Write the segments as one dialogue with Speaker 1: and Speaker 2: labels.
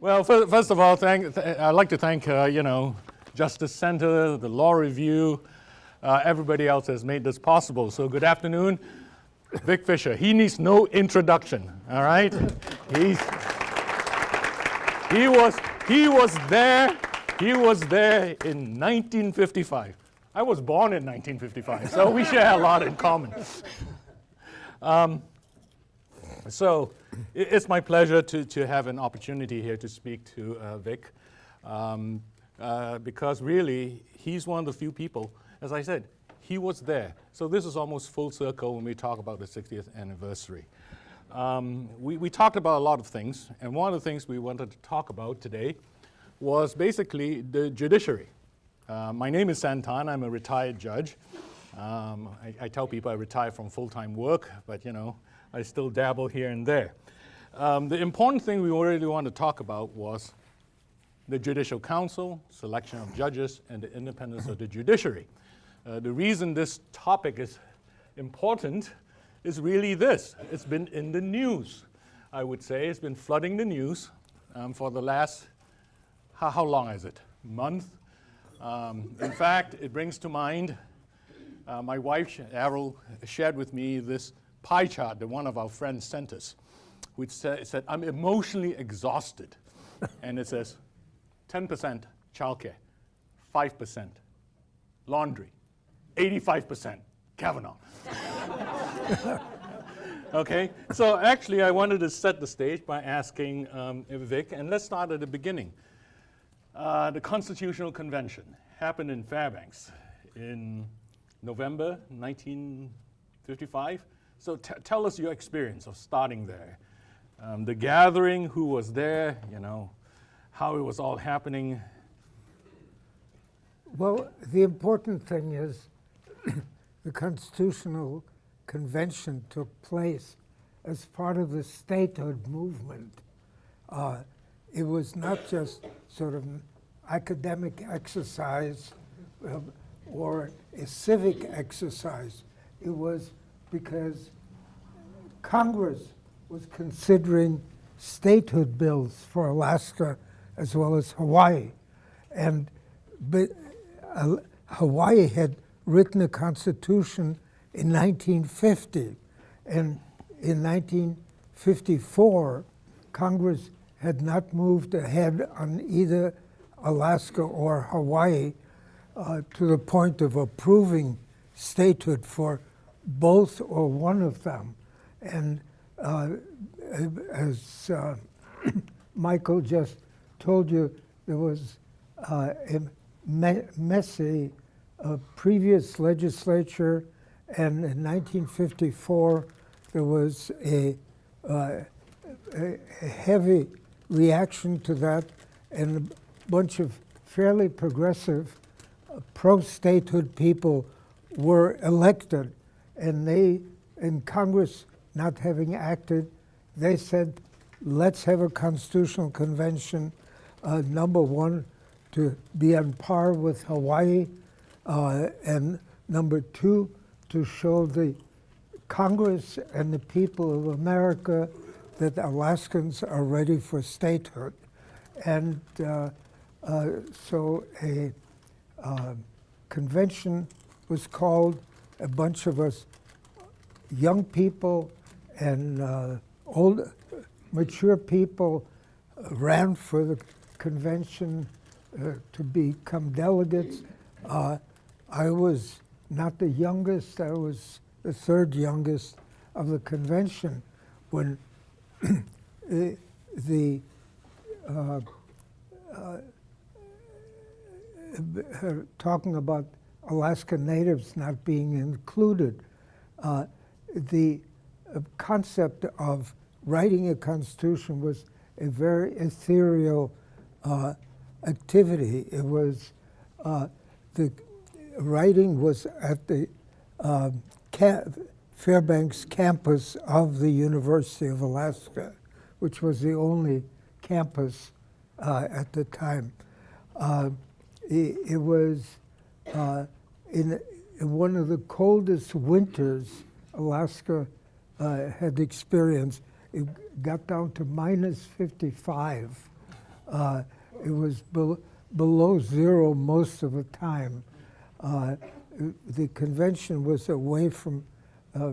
Speaker 1: Well, first of all, I'd like to thank, Justice Center, the Law Review, everybody else has made this possible. So good afternoon, Vic Fisher. He needs no introduction, all right? He was there in 1955. I was born in 1955, so we share a lot in common. So it's my pleasure to have an opportunity here to speak to Vic, because really he's one of the few people, as I said, he was there. So this is almost full circle when we talk about the 60th anniversary. We talked about a lot of things, and one of the things we wanted to talk about today was basically the judiciary. My name is Sen K. I'm a retired judge. I tell people I retired from full-time work, but I still dabble here and there. The important thing we really want to talk about was the Judicial Council, selection of judges, and the independence of the judiciary. The reason this topic is important is really this. It's been in the news, I would say. It's been flooding the news for the last, how long is it? Month? In fact, it brings to mind, my wife, Errol, shared with me this pie chart that one of our friends sent us, which said, I'm emotionally exhausted. And it says 10% childcare, 5% laundry, 85% Kavanaugh. Okay, so actually I wanted to set the stage by asking Vic, and let's start at the beginning. The Constitutional Convention happened in Fairbanks in November 1955. So tell us your experience of starting there. The gathering, who was there, how it was all happening.
Speaker 2: Well, the important thing is the Constitutional Convention took place as part of the statehood movement. It was not just sort of academic exercise or a civic exercise. It was because Congress was considering statehood bills for Alaska as well as Hawaii. But Hawaii had written a constitution in 1950. And in 1954, Congress had not moved ahead on either Alaska or Hawaii to the point of approving statehood for both or one of them. And as Michael just told you, there was a messy previous legislature, and in 1954 there was a heavy reaction to that, and a bunch of fairly progressive pro-statehood people were elected. And in Congress not having acted, they said, let's have a constitutional convention, number one, to be on par with Hawaii, and number two, to show the Congress and the people of America that Alaskans are ready for statehood. And so a convention was called. A bunch of us, young people and old, mature people, ran for the convention to become delegates. I was not the youngest. I was the third youngest of the convention when talking about Alaska Natives not being included. The concept of writing a constitution was a very ethereal activity. It was, the writing was at the Fairbanks campus of the University of Alaska, which was the only campus at the time. It was in one of the coldest winters Alaska had experienced. It got down to minus 55 It was below zero most of the time. The convention was away from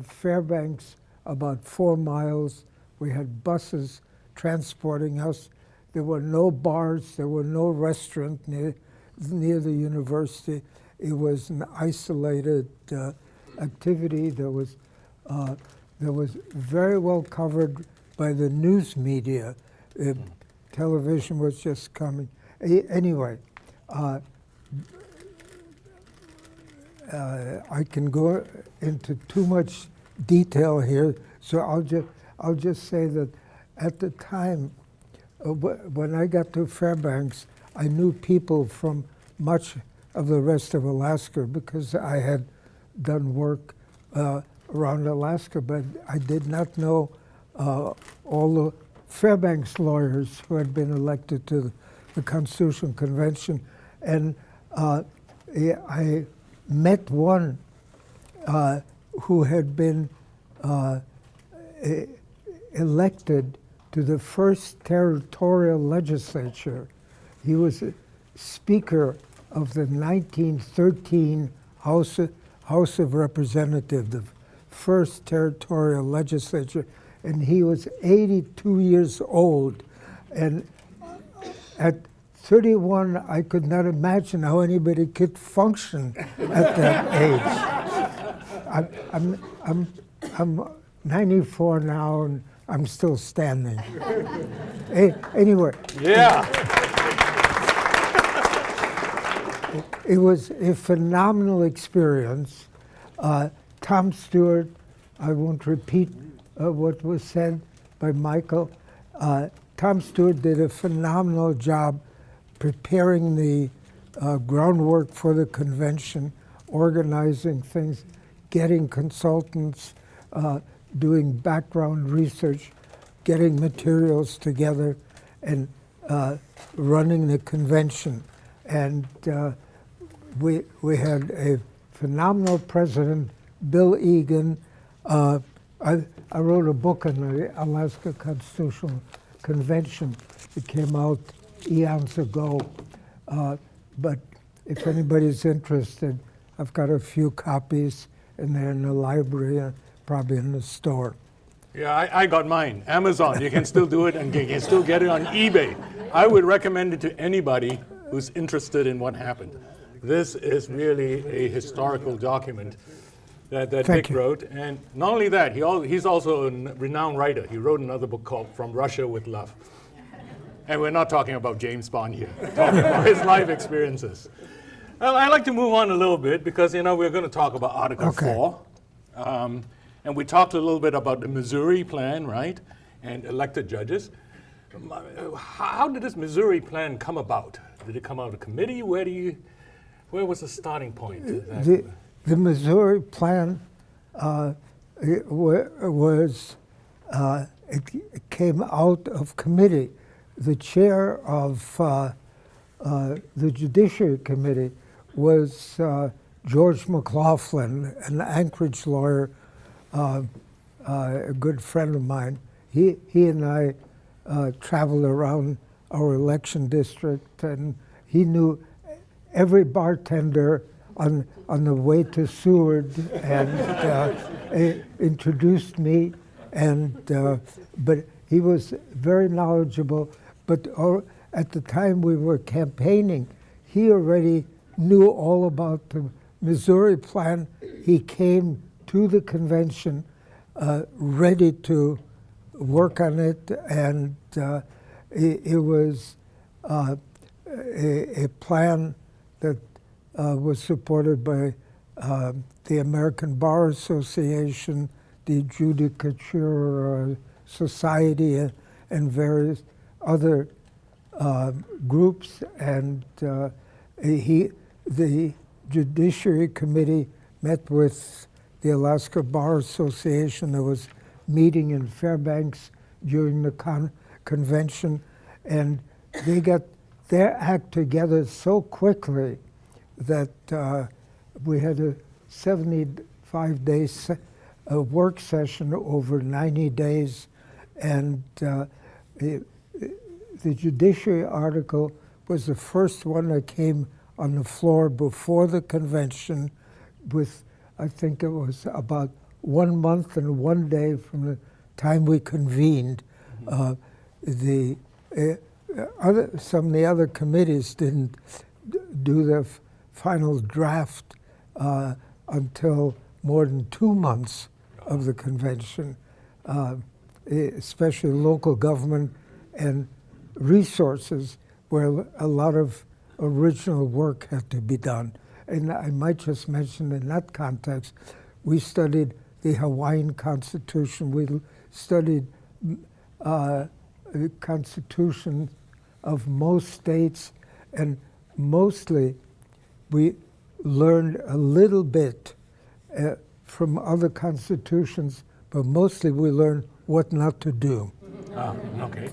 Speaker 2: Fairbanks about 4 miles. We had buses transporting us. There were no bars, there were no restaurant near the university. It was an isolated activity that was very well covered by the news media. Television was just coming. Anyway, I can go into too much detail here, so I'll just say that at the time, when I got to Fairbanks, I knew people from much of the rest of Alaska because I had done work around Alaska, but I did not know all the Fairbanks lawyers who had been elected to the Constitutional Convention. And I met one who had been elected to the first territorial legislature. He was a Speaker of the 1913 House of Representatives, the first territorial legislature, and he was 82 years old. And at 31, I could not imagine how anybody could function at that age. I'm 94 now, and I'm still standing. Anyway.
Speaker 1: Yeah.
Speaker 2: It was a phenomenal experience. Tom Stewart, I won't repeat what was said by Michael. Tom Stewart did a phenomenal job preparing the groundwork for the convention, organizing things, getting consultants, doing background research, getting materials together, and running the convention. And we had a phenomenal president, Bill Egan. I wrote a book on the Alaska Constitutional Convention. It came out eons ago. But if anybody's interested, I've got a few copies, and they're in the library, probably in the store.
Speaker 1: Yeah, I got mine. Amazon, you can still do it, and you can still get it on eBay. I would recommend it to anybody who's interested in what happened. This is really a historical document that Vic wrote. And not only that, he's also a renowned writer. He wrote another book called From Russia with Love. And we're not talking about James Bond here. We're talking about his life experiences. Well, I'd like to move on a little bit because, we're going to talk about Article 4. And we talked a little bit about the Missouri plan, right? And elected judges. How did this Missouri plan come about? Did it come out of committee? Where was the starting point?
Speaker 2: The Missouri plan it came out of committee. The chair of the Judiciary Committee was George McLaughlin, an Anchorage lawyer, a good friend of mine. He and I traveled around our election district, and he knew every bartender on the way to Stewart, and introduced me. But he was very knowledgeable. But at the time we were campaigning, he already knew all about the Missouri plan. He came to the convention ready to work on it, and it was a plan that was supported by the American Bar Association, the Judicature Society, and various other groups. And the Judiciary Committee met with the Alaska Bar Association. There was meeting in Fairbanks during the convention, and they got their act together so quickly that we had a 75-day work session over 90 days, and the judiciary article was the first one that came on the floor before the convention with, I think it was about 1 month and 1 day from the time we convened. Some of the other committees didn't do their final draft until more than 2 months of the convention, especially local government and resources, where a lot of original work had to be done. And I might just mention in that context, we studied the Hawaiian Constitution, we studied the Constitution of most states, and mostly we learned a little bit from other constitutions, but mostly we learned what not to do.
Speaker 1: Okay.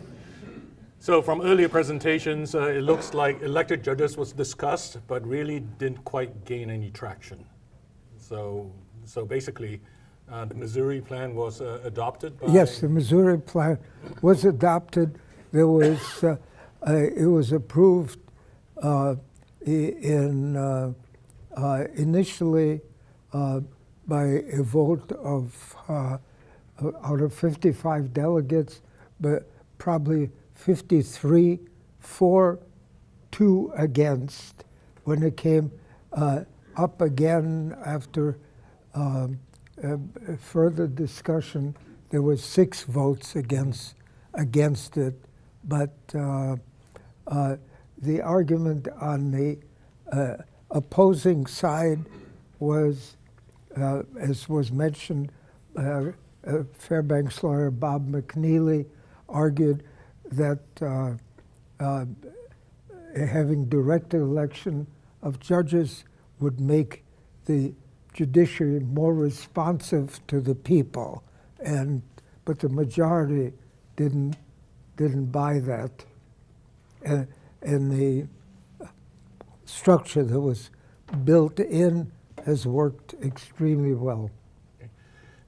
Speaker 1: So from earlier presentations, it looks like elected judges was discussed, but really didn't quite gain any traction. So basically, the Missouri plan was adopted by...
Speaker 2: Yes, the Missouri plan was adopted. There was, it was approved initially by a vote of out of 55 delegates, but probably 53 for, 2 against. When it came up again after further discussion, there was 6 votes against it. But the argument on the opposing side was, as was mentioned, Fairbanks lawyer Bob McNeely argued that having direct election of judges would make the judiciary more responsive to the people, but the majority didn't buy that, and the structure that was built in has worked extremely well.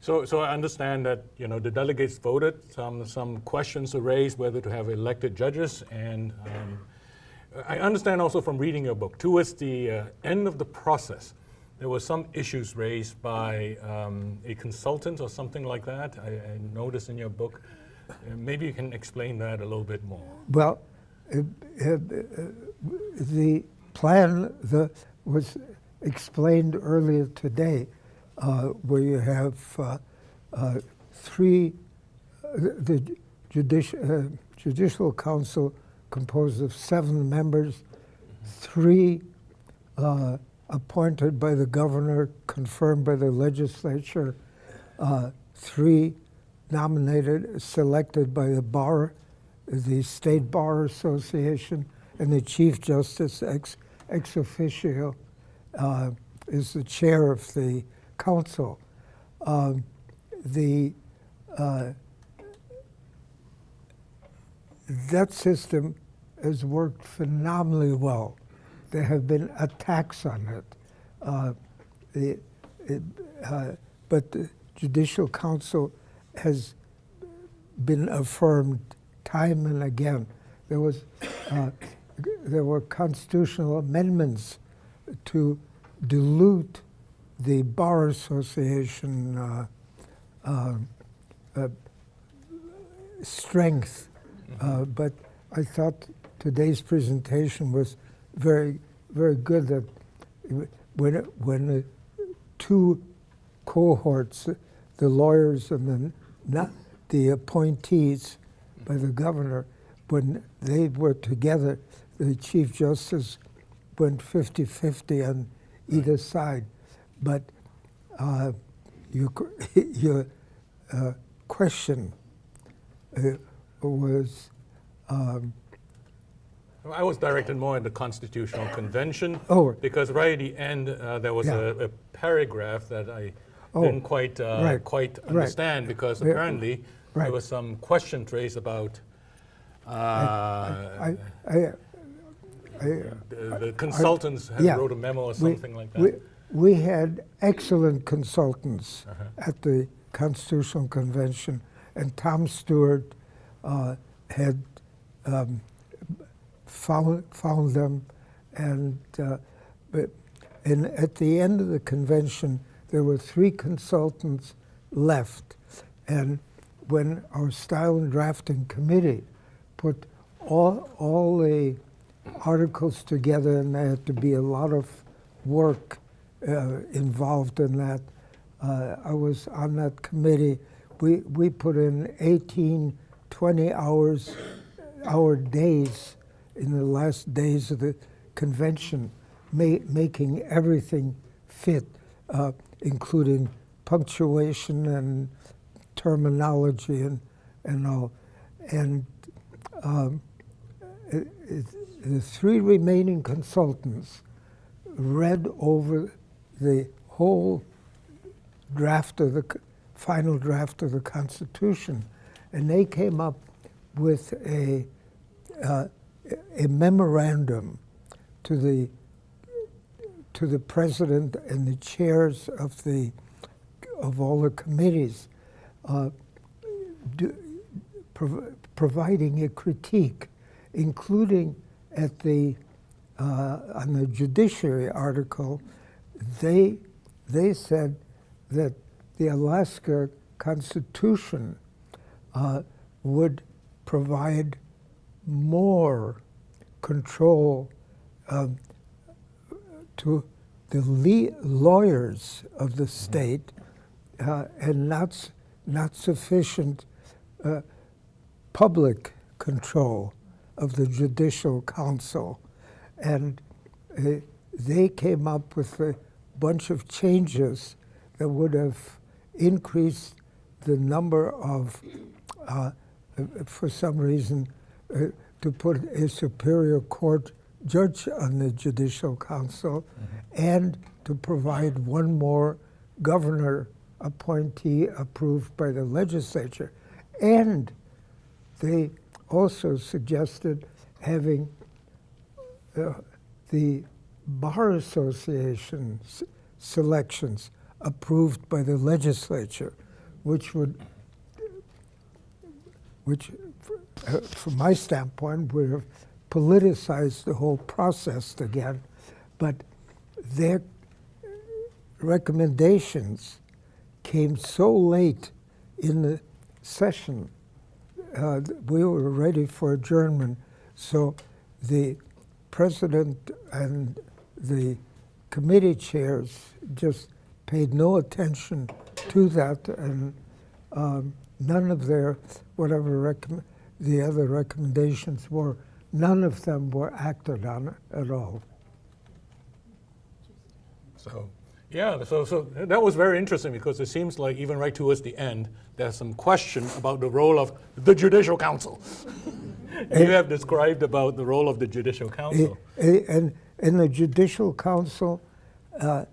Speaker 1: So I understand that the delegates voted. Some questions are raised whether to have elected judges, and I understand also from reading your book, towards the end of the process, there were some issues raised by a consultant or something like that. I noticed in your book. Maybe you can explain that a little bit more.
Speaker 2: Well, the plan that was explained earlier today, where you have 3, the Judicial Council composed of 7 members, 3 appointed by the governor, confirmed by the legislature, 3 nominated, selected by the bar, the State Bar Association, and the Chief Justice ex officio is the chair of the council. That system has worked phenomenally well. There have been attacks on it, but the Judicial Council has been affirmed time and again. There were constitutional amendments to dilute the Bar Association strength, but I thought today's presentation was very, very good. That when the 2 cohorts, the lawyers and then not the appointees by the governor, when they were together, the Chief Justice went 50-50 on either side. But your question was...
Speaker 1: I was directed more at the Constitutional Convention, because right at the end there was a paragraph that I didn't quite understand, because apparently there was some questions raised about the consultants had wrote a memo or something like that.
Speaker 2: We had excellent consultants at the Constitutional Convention, and Tom Stewart had found them, and at the end of the convention, there were 3 consultants left. And when our style and drafting committee put all the articles together, and there had to be a lot of work involved in that, I was on that committee. We put in 18, 20-hour days in the last days of the convention, making everything fit, including punctuation and terminology and all. And the 3 remaining consultants read over the whole draft of the final draft of the Constitution, and they came up with a memorandum to the president and the chairs of all the committees, providing a critique, including at on the judiciary article. They said that the Alaska Constitution would provide more control to the lawyers of the state, and not sufficient public control of the Judicial Council. And they came up with a bunch of changes that would have increased the number of, for some reason, to put a Superior Court judge on the Judicial Council, and to provide one more governor appointee approved by the legislature. And they also suggested having the Bar Association selections approved by the legislature, which from my standpoint, would have politicized the whole process again. But their recommendations came so late in the session, we were ready for adjournment. So the president and the committee chairs just paid no attention to that, and none of their, whatever the other recommendations were, none of them were acted on at all.
Speaker 1: So, yeah, so that was very interesting, because it seems like even right towards the end, there's some question about the role of the Judicial Council. You have described about the role of the Judicial Council.
Speaker 2: And the Judicial Council, and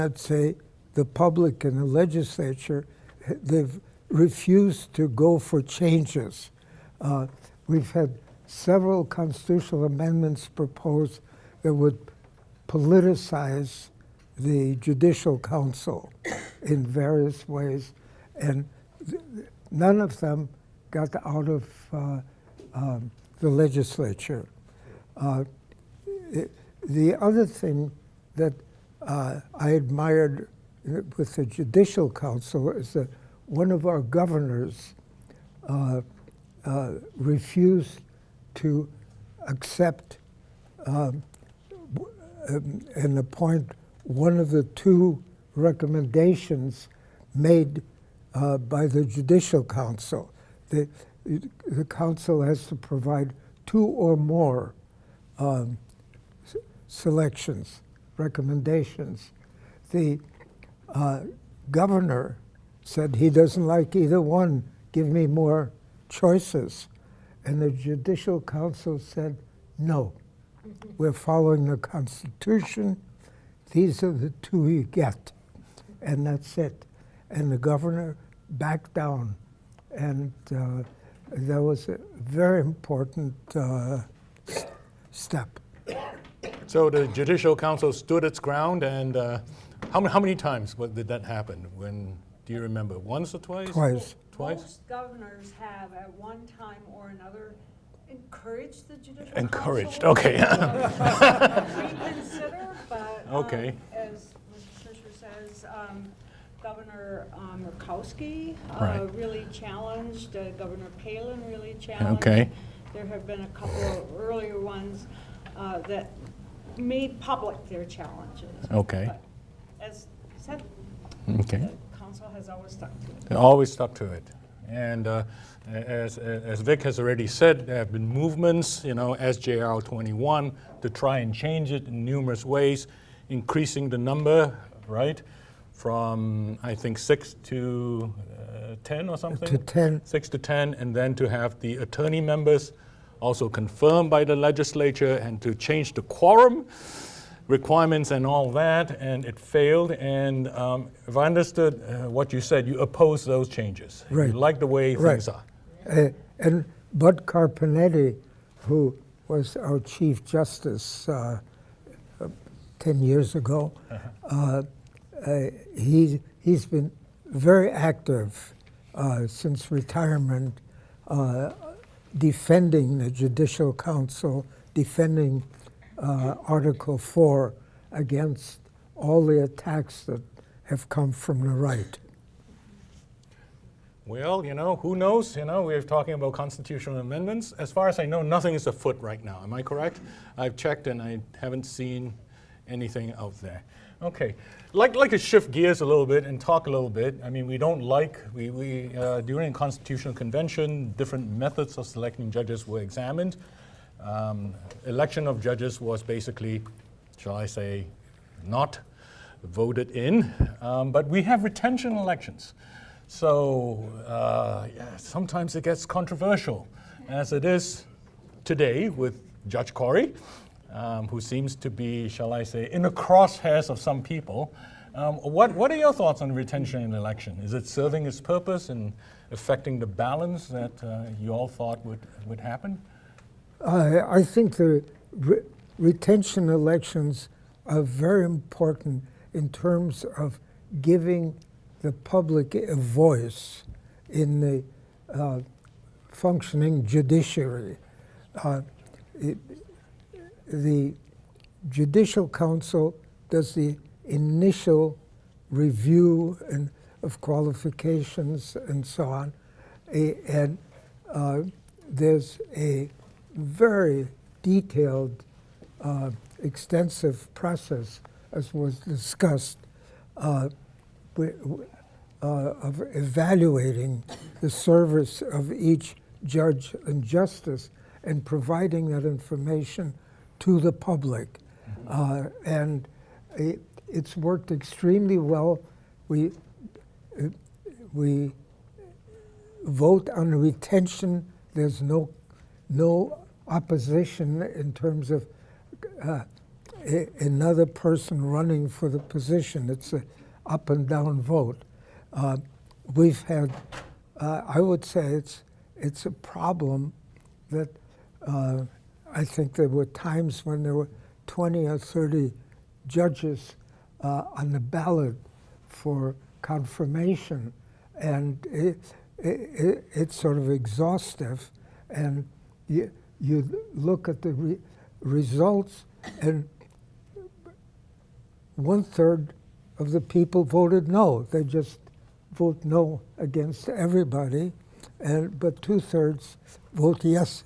Speaker 2: I'd say the public and the legislature, they've refused to go for changes. We've had several constitutional amendments proposed that would politicize the Judicial Council in various ways, and none of them got out of the legislature. The other thing that I admired with the Judicial Council is that one of our governors refused to accept and appoint one of the 2 recommendations made by the Judicial Council. The council has to provide 2 or more selections, recommendations. The governor said he doesn't like either one, give me more choices. And the Judicial Council said, no, we're following the Constitution. These are the 2 you get, and that's it. And the governor backed down, and that was a very important step.
Speaker 1: So the Judicial Council stood its ground, and how many times did that happen? When do you remember? Once or twice?
Speaker 2: Twice.
Speaker 1: Twice?
Speaker 3: Most governors have at one time or another encouraged the Judicial
Speaker 1: Encouraged,
Speaker 3: Council
Speaker 1: okay.
Speaker 3: to reconsider, but
Speaker 1: Okay.
Speaker 3: as Mr. Fisher says, Governor Murkowski really challenged, Governor Palin really challenged.
Speaker 1: Okay.
Speaker 3: There have been a couple of earlier ones that made public their challenges.
Speaker 1: Okay.
Speaker 3: But as said,
Speaker 1: Okay.
Speaker 3: the council has always stuck to it.
Speaker 1: They always stuck to it. And as Vic has already said, there have been movements, SJR 21, to try and change it in numerous ways, increasing the number, right, from, I think, 6 to 10 or something?
Speaker 2: To 10.
Speaker 1: 6 to 10, and then to have the attorney members also confirmed by the legislature and to change the quorum requirements and all that, and it failed. And if I understood what you said, you oppose those changes.
Speaker 2: Right.
Speaker 1: You like the way things are.
Speaker 2: And Bud Carpenetti, who was our Chief Justice 10 years ago, he's been very active since retirement, defending the Judicial Council, defending Article 4 against all the attacks that have come from the right.
Speaker 1: Well, who knows? We're talking about constitutional amendments. As far as I know, nothing is afoot right now. Am I correct? I've checked and I haven't seen anything out there. Okay, like to shift gears a little bit and talk a little bit. I mean, we don't like, during the Constitutional Convention, different methods of selecting judges were examined. Election of judges was basically, shall I say, not voted in, but we have retention elections. So sometimes it gets controversial, as it is today with Judge Corey, who seems to be, shall I say, in the crosshairs of some people. What are your thoughts on retention in election? Is it serving its purpose and affecting the balance that you all thought would happen?
Speaker 2: I think the retention elections are very important in terms of giving the public a voice in the functioning judiciary. The Judicial Council does the initial review of qualifications and so on, and there's a very detailed, extensive process, as was discussed, of evaluating the service of each judge and justice and providing that information to the public. And it's worked extremely well. We vote on retention. There's no opposition in terms of another person running for the position. It's an up and down vote. We've had, I would say it's a problem that I think there were times when there were 20 or 30 judges on the ballot for confirmation, and it's sort of exhaustive. And you look at the results, and 1/3 of the people voted no. They just vote no against everybody, but 2/3 vote yes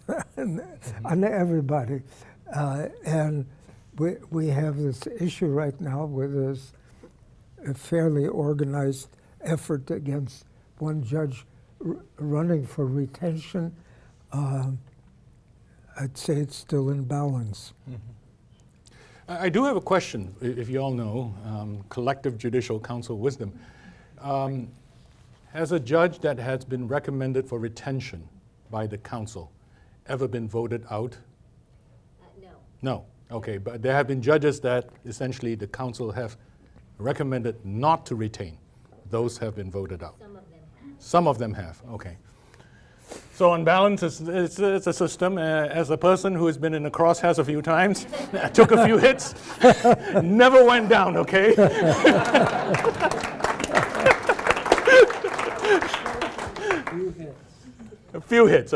Speaker 2: on everybody. And we have this issue right now where there's a fairly organized effort against one judge running for retention. I'd say it's still in balance.
Speaker 1: Mm-hmm. I do have a question, if you all know, collective judicial council wisdom. Has a judge that has been recommended for retention by the council ever been voted out?
Speaker 4: No.
Speaker 1: No, okay, but there have been judges that essentially the council have recommended not to retain. Those have been voted out.
Speaker 4: Some of them have.
Speaker 1: Some of them have, okay. So on balance, it's a system. As a person who has been in the crosshairs a few times, took a few hits, never went down, okay? A few hits.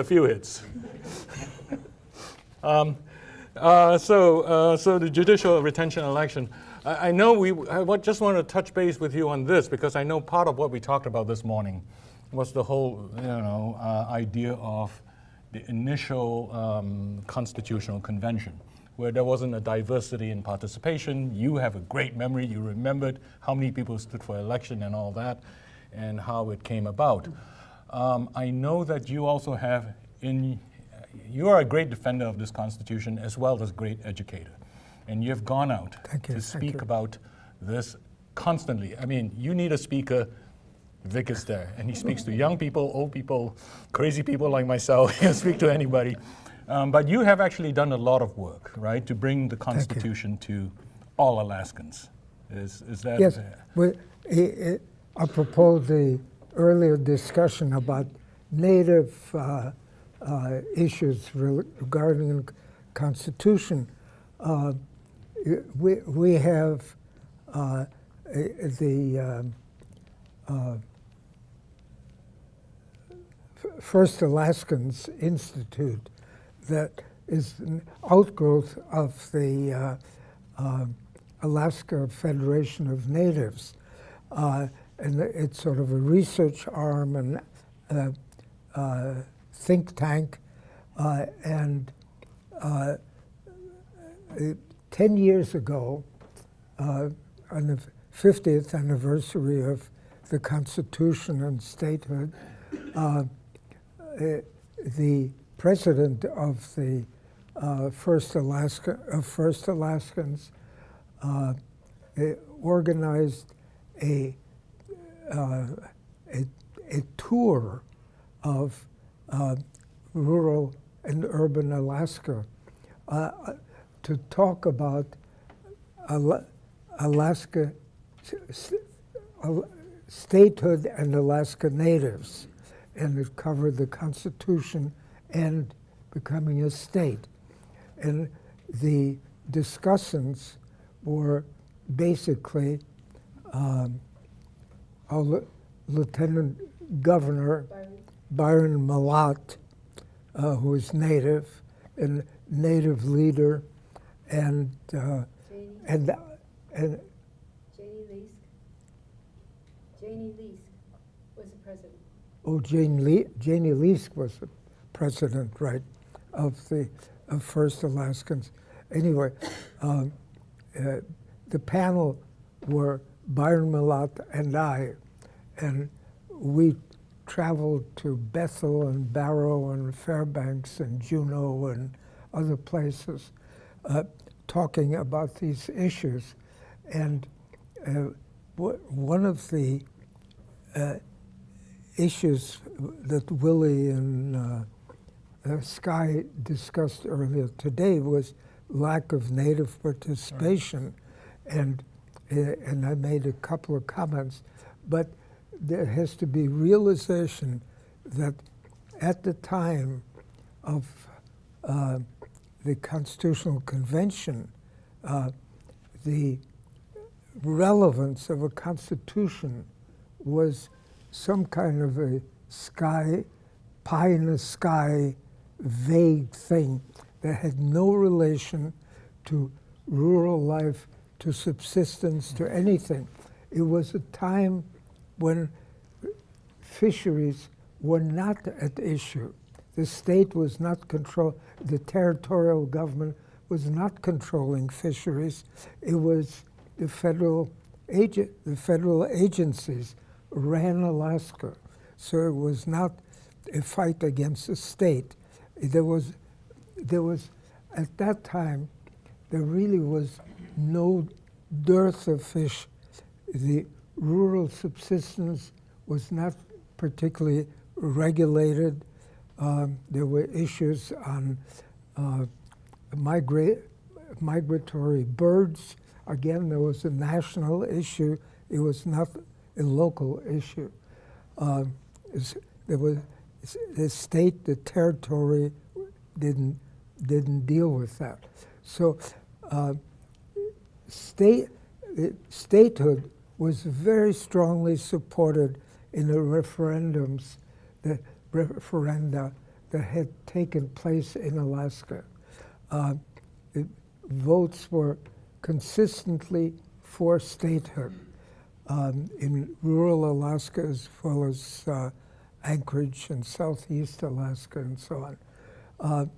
Speaker 1: So the judicial retention election. I know just want to touch base with you on this because I know part of what we talked about this morning was the whole, idea of the initial constitutional convention, where there wasn't a diversity in participation. You have a great memory. You remembered how many people stood for election and all that, and how it came about. I know that you also have you are a great defender of this Constitution as well as a great educator. And you've gone out to speak about this constantly. I mean, you need a speaker. Vic is there, and he speaks to young people, old people, crazy people like myself. He'll speak to anybody. But you have actually done a lot of work, right, to bring the Constitution to all Alaskans. Is that?
Speaker 2: Yes. Apropos the earlier discussion about Native issues regarding the Constitution, we have the First Alaskans Institute that is an outgrowth of the Alaska Federation of Natives. And it's sort of a research arm and think tank. 10 years ago, on the 50th anniversary of the Constitution and statehood, the president of the First Alaskans organized a tour of rural and urban Alaska to talk about Alaska statehood and Alaska natives, and it covered the Constitution and becoming a state. And the discussants were basically Lieutenant Governor Byron Malott, who is Native, and Native leader, and
Speaker 4: Janie Leask was the president.
Speaker 2: Oh, Janie Leask was the president, right, of First Alaskans. Anyway, the panel were Byron Malott and I, and we traveled to Bethel and Barrow and Fairbanks and Juneau and other places talking about these issues. And one of the issues that Willie and Sky discussed earlier today was lack of Native participation. Right. And I made a couple of comments, but there has to be realization that at the time of the Constitutional Convention, the relevance of a constitution was some kind of a pie in the sky, vague thing that had no relation to rural life, to subsistence, to anything. It was a time when fisheries were not at issue. The state was not the territorial government was not controlling fisheries. It was the federal agencies ran Alaska. So it was not a fight against the state. There was at that time, there really was no dearth of fish. The rural subsistence was not particularly regulated. There were issues on migratory birds. Again, there was a national issue. It was not a local issue. There was the state, the territory didn't deal with that. So statehood was very strongly supported in the referendums the referenda that had taken place in Alaska. The votes were consistently for statehood in rural Alaska as well as Anchorage and southeast Alaska and so on.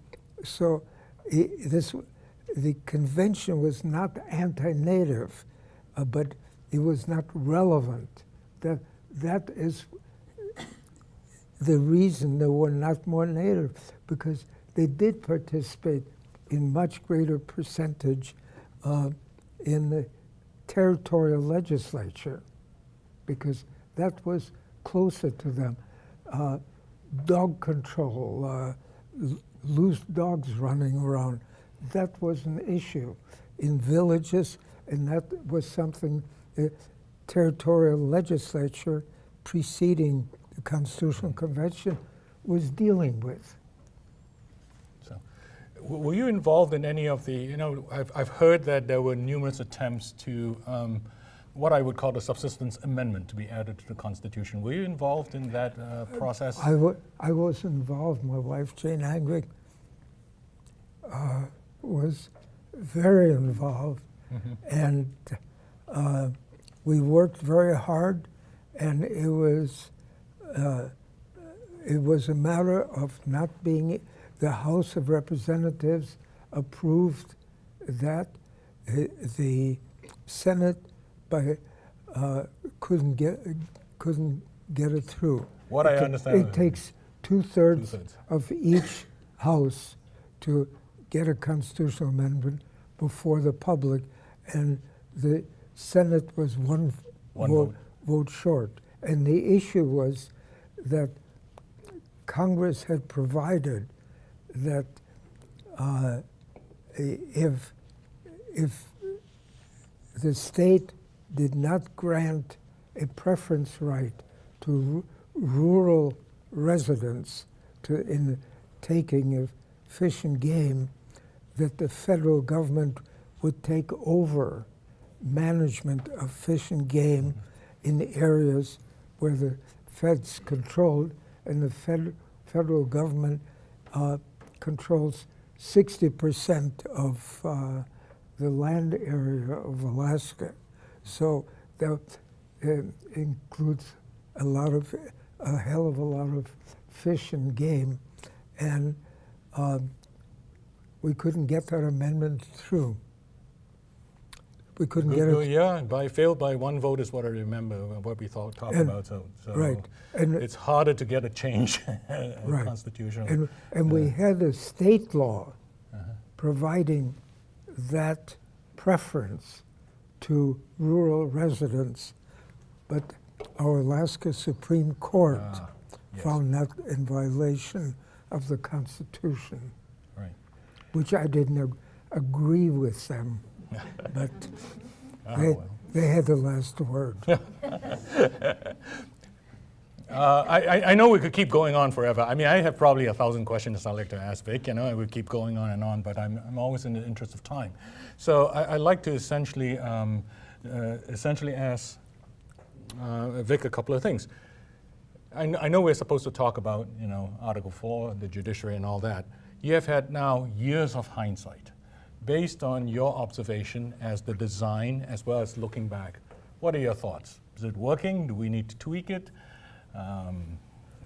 Speaker 2: So the convention was not anti-native, but it was not relevant. That is the reason there were not more native, because they did participate in much greater percentage in the territorial legislature, because that was closer to them. Dog control, loose dogs running around, that was an issue in villages, and that was something the territorial legislature preceding the Constitutional Convention was dealing with.
Speaker 1: So, were you involved in any of the, I've heard that there were numerous attempts to, what I would call the subsistence amendment to be added to the Constitution. Were you involved in that process?
Speaker 2: I was involved. My wife, Jane Angrick, was very involved. And we worked very hard, and it was a matter of not being, the House of Representatives approved that, the Senate couldn't get it through.
Speaker 1: What I understand,
Speaker 2: it takes two-thirds of each house to get a constitutional amendment before the public, and the Senate was one vote short. And the issue was that Congress had provided that if the state did not grant a preference right to rural residents in the taking of fish and game, that the federal government would take over management of fish and game in the areas where the feds controlled, and the federal government controls 60% of the land area of Alaska. So that includes a hell of a lot of fish and game, and we couldn't get that amendment through. We couldn't get it.
Speaker 1: Yeah, failed by one vote is what I remember, what we talked about. So
Speaker 2: right. And
Speaker 1: it's harder to get a change
Speaker 2: right.
Speaker 1: constitutional.
Speaker 2: And we had a state law providing that preference to rural residents, but our Alaska Supreme Court found that in violation of the Constitution,
Speaker 1: right.
Speaker 2: which I didn't agree with them, but they had the last word.
Speaker 1: I know we could keep going on forever. I mean, I have probably 1,000 questions I'd like to ask Vic, I would keep going on and on, but I'm always in the interest of time. So I'd like to essentially ask Vic a couple of things. I know we're supposed to talk about, Article 4, the judiciary and all that. You have had now years of hindsight. Based on your observation as the design, as well as looking back, what are your thoughts? Is it working? Do we need to tweak it?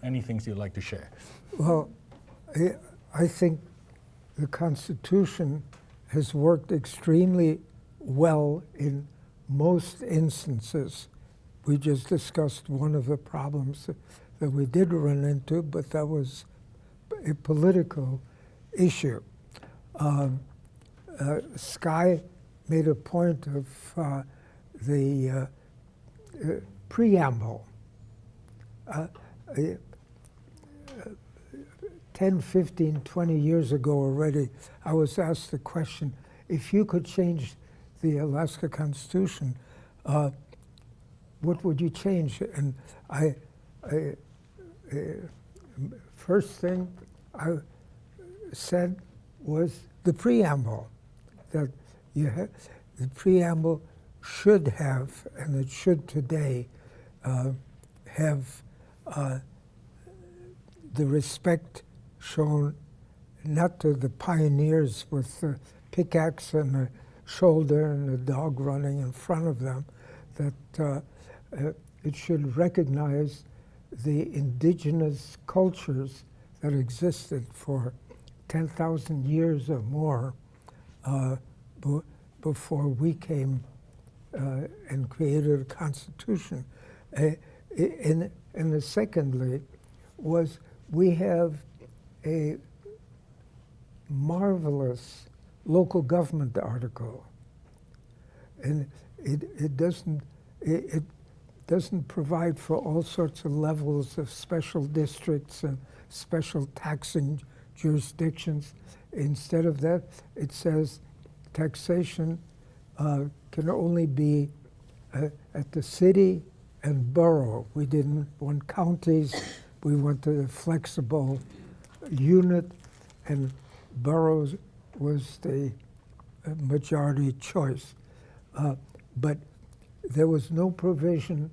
Speaker 1: Any things you'd like to share?
Speaker 2: Well, I think the Constitution has worked extremely well in most instances. We just discussed one of the problems that we did run into, but that was a political issue. Sky made a point of the preamble. 10, 15, 20 years ago already, I was asked the question, if you could change the Alaska Constitution, what would you change? And first thing I said was the preamble, that the preamble should have, and it should today, have the respect shown not to the pioneers with the pickaxe and the shoulder and the dog running in front of them, that it should recognize the indigenous cultures that existed for 10,000 years or more before we came and created a constitution. And the secondly was we have a marvelous local government article, and it doesn't provide for all sorts of levels of special districts and special taxing jurisdictions. Instead of that, it says taxation can only be at the city and borough. We didn't want counties. We wanted a flexible unit, and boroughs was the majority choice. But there was no provision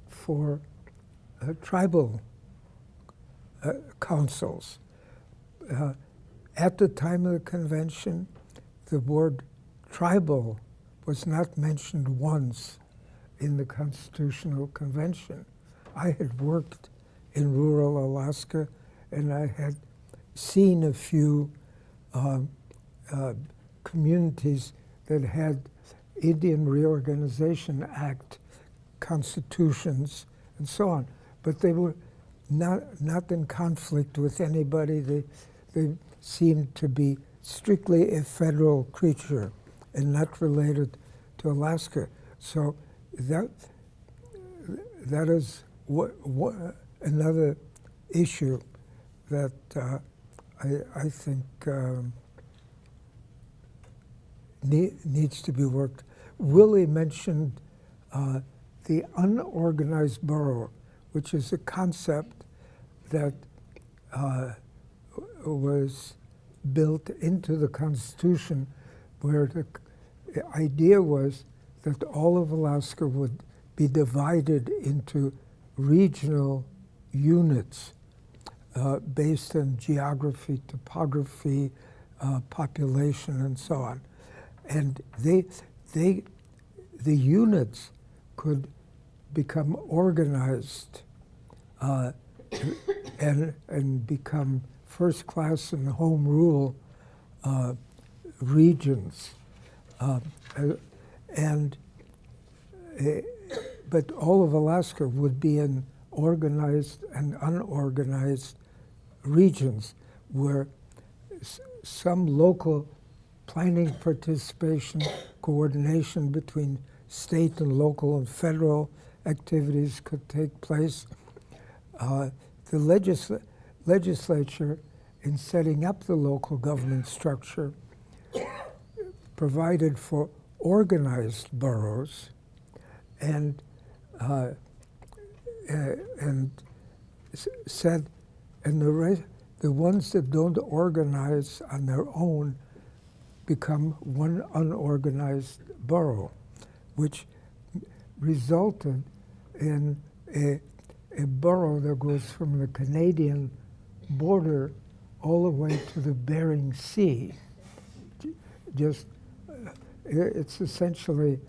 Speaker 2: for tribal councils. At the time of the convention, the word tribal was not mentioned once in the Constitutional Convention. I had worked in rural Alaska, and I had seen a few communities that had Indian Reorganization Act constitutions and so on, but they were not in conflict with anybody. They seemed to be strictly a federal creature and not related to Alaska. So that is another issue that I think needs to be worked. Willie mentioned the unorganized borough, which is a concept that was built into the Constitution, where the idea was that all of Alaska would be divided into regional units based on geography, topography, population, and so on. And the units could become organized and become first class and home rule regions. But all of Alaska would be in organized and unorganized regions where some local planning participation, coordination between state and local and federal activities could take place. The legislature, in setting up the local government structure, provided for organized boroughs and said, and the ones that don't organize on their own become one unorganized borough, which resulted in a borough that goes from the Canadian border all the way to the Bering Sea. Just, it's essentially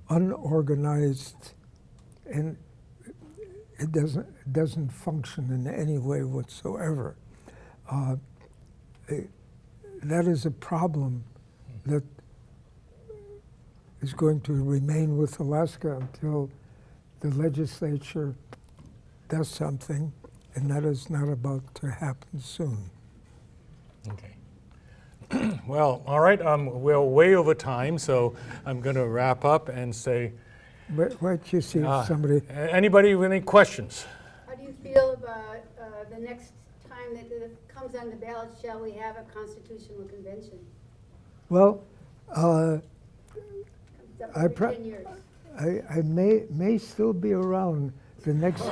Speaker 2: unorganized, and it doesn't function in any way whatsoever. That is a problem that is going to remain with Alaska until the legislature does something, and that is not about to happen soon.
Speaker 1: Okay. Well, all right, we're way over time, so I'm going to wrap up and say,
Speaker 2: Why don't you see if somebody...
Speaker 1: Anybody with any questions?
Speaker 4: How do you feel about the next time that it comes on the ballot? Shall we have a constitutional convention?
Speaker 2: Well,
Speaker 4: Comes up every 10 years.
Speaker 2: I may still be around. The next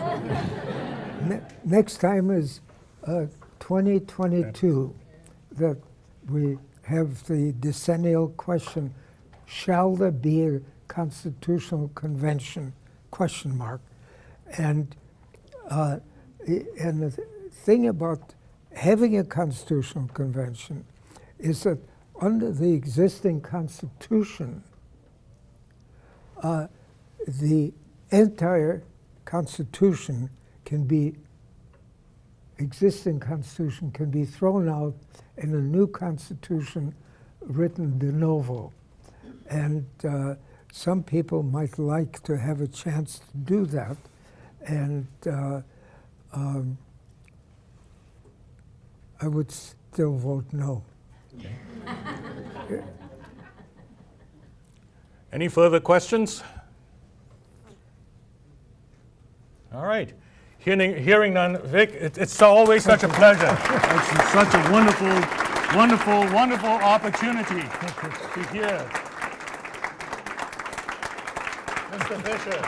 Speaker 2: next time is 2022, that we have the decennial question: shall there be a constitutional convention? ? And And the thing about having a constitutional convention is that under the existing Constitution, the entire Constitution existing Constitution can be thrown out and a new Constitution written de novo. And some people might like to have a chance to do that. And I would still vote no.
Speaker 1: Any further questions? All right. Hearing none, Vic, it's always such a pleasure. It's such a wonderful, wonderful, wonderful opportunity to hear. Mr. Fisher.